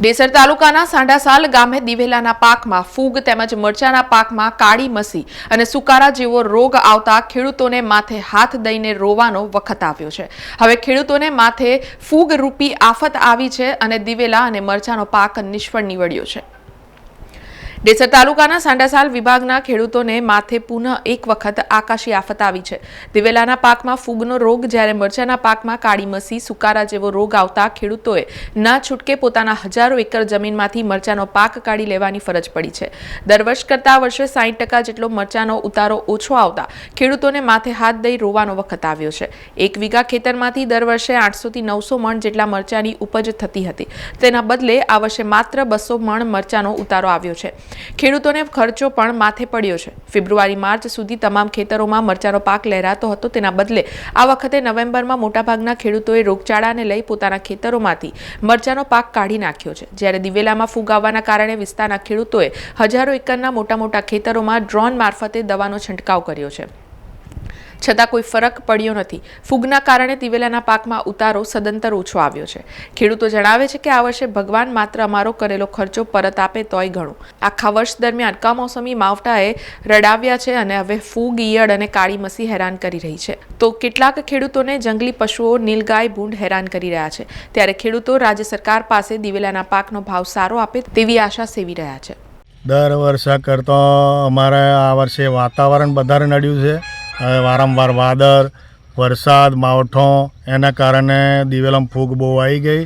ડેસર તાલુકાના સાંડાસાલ ગામે દિવેલાના પાકમાં ફૂગ તેમજ મરચાના પાકમાં કાળી મસી અને સુકારા જેવો રોગ આવતા ખેડૂતોને માથે હાથ દઈને રોવાનો વખત આવ્યો છે। હવે ખેડૂતોને માથે ફૂગરૂપી આફત આવી છે અને દિવેલા અને મરચાનો પાક નિષ્ફળ નીવડ્યો છે। ડેસર તાલુકાના સાંડાસાલ વિભાગના ખેડૂતોને માથે પુનઃ એક વખત આકાશી આફત આવી છે। દિવેલાના પાકમાં ફૂગનો રોગ જ્યારે મરચાના પાકમાં કાળી મસી સુકારા જેવો રોગ આવતા ખેડૂતોએ ના છૂટકે પોતાના હજારો એકર જમીનમાંથી મરચાનો પાક કાઢી લેવાની ફરજ પડી છે। દર વર્ષ કરતાં વર્ષે 60% જેટલો મરચાનો ઉતારો ઓછો આવતા ખેડૂતોને માથે હાથ દઈ રોવાનો વખત આવ્યો છે। 1 વીઘા ખેતરમાંથી દર વર્ષે 800 થી 900 મણ જેટલા મરચાની ઉપજ થતી હતી, તેના બદલે આ વર્ષે માત્ર 200 મણ મરચાનો ઉતારો આવ્યો છે। ખેડૂતોને ખર્ચો પણ માથે પડ્યો છે। ફેબ્રુઆરી માર્ચ સુધી તમામ ખેતરોમાં મરચાનો પાક લહેરાતો હતો, તેના બદલે આ વખતે નવેમ્બરમાં મોટાભાગના ખેડૂતોએ રોગચાળાને લઈ પોતાના ખેતરોમાંથી મરચાનો પાક કાઢી નાખ્યો છે। જ્યારે દિવેલામાં ફૂગ આવવાના કારણે વિસ્તારના ખેડૂતોએ હજારો એકરના મોટા ખેતરોમાં ડ્રોન મારફતે દવાનો છંટકાવ કર્યો છે, છતાં કોઈ ફરક પડ્યો નથી। ફૂગના કારણે દિવેલાના પાકમાં ઉતારો સદંતર ઓછો આવ્યો છે। ખેડૂતો જણાવે છે કે આ વર્ષે ભગવાન માત્ર અમારો કરેલો ખર્ચો પરત આપે તોય ઘણું। આખા વર્ષ દરમિયાન કમોસમી માવઠાએ રડાવ્યા છે અને હવે ફૂગ, ઈયળ અને કાળી મસી હેરાન કરી રહી છે, તો કેટલાક ખેડૂતોને જંગલી પશુઓ, નીલગાય, ભૂંડ હેરાન કરી રહ્યા છે। ત્યારે ખેડૂતો રાજ્ય સરકાર પાસે દિવેલાના પાકનો ભાવ સારો આપે તેવી આશા સેવી રહ્યા છે। દર વર્ષે કરતાં અમારે આ વર્ષે વાતાવરણ વધારે નડ્યું છે। વારંવાર વાદળ, વરસાદ, માવઠો એના કારણે દિવેલામાં ફૂગ બહુ આવી ગઈ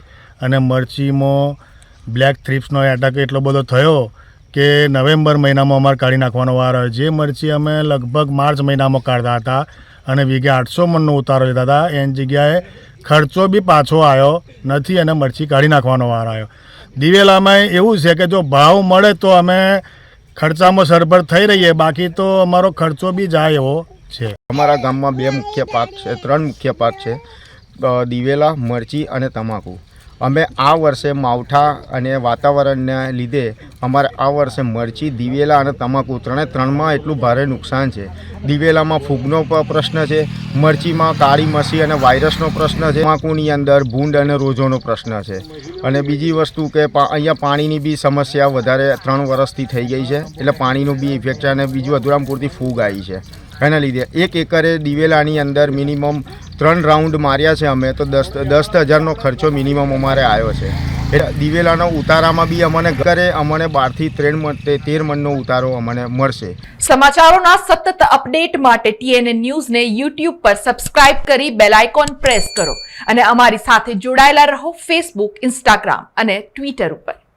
અને મરચીમાં બ્લેક થ્રીપ્સનો એટેક એટલો બધો થયો કે નવેમ્બર મહિનામાં અમારે કાઢી નાખવાનો વાર આવ્યો। જે મરચી અમે લગભગ માર્ચ મહિનામાં કાઢતા હતા અને વીઘે 800 મણનો ઉતારો લેતા હતા, એની જગ્યાએ ખર્ચો બી પાછો આવ્યો નથી અને મરચી કાઢી નાખવાનો વાર આવ્યો। દિવેલામાં એવું છે કે જો ભાવ મળે તો અમે ખર્ચામાં સરભર થઈ રહીએ, બાકી તો અમારો ખર્ચો બી જાય એવો છે। અમારા ગામમાં 2 મુખ્ય પાક છે, 3 મુખ્ય પાક છે, દિવેલા, મરચી અને તમાકુ। અમે આ વર્ષે માવઠા અને વાતાવરણને લીધે અમારે આ વર્ષે મરચી, દિવેલા અને તમાકુ ત્રણમાં એટલું ભારે નુકસાન છે। દિવેલામાં ફૂગનો પ્રશ્ન છે, મરચીમાં કાળી મસી અને વાયરસનો પ્રશ્ન છે, તમાકુની અંદર ભૂંડ અને રોજોનો પ્રશ્ન છે। અને બીજી વસ્તુ કે અહીંયા પાણીની બી સમસ્યા વધારે 3 વર્ષથી થઈ ગઈ છે, એટલે પાણીનું બી ઇફેક્ટ છે અને બીજું અધૂરામ પૂરતી ફૂગ આવી છે। એના લીધે 1 એકરે દિવેલાની અંદર મિનિમમ 3 રાઉન્ડ માર્યા છે અમે, તો 10,000નો ખર્ચો મિનિમમ અમારે આવ્યો છે। એટલે દિવેલાનો ઉતારામાં બી અમને 12 થી 13 મણનો ઉતારો અમને મળશે। સમાચારોના સતત અપડેટ માટે TNN ન્યૂઝને YouTube પર સબસ્ક્રાઇબ કરી બેલ આઇકોન પ્રેસ કરો અને અમારી સાથે જોડાયેલા રહો Facebook, Instagram અને Twitter ઉપર।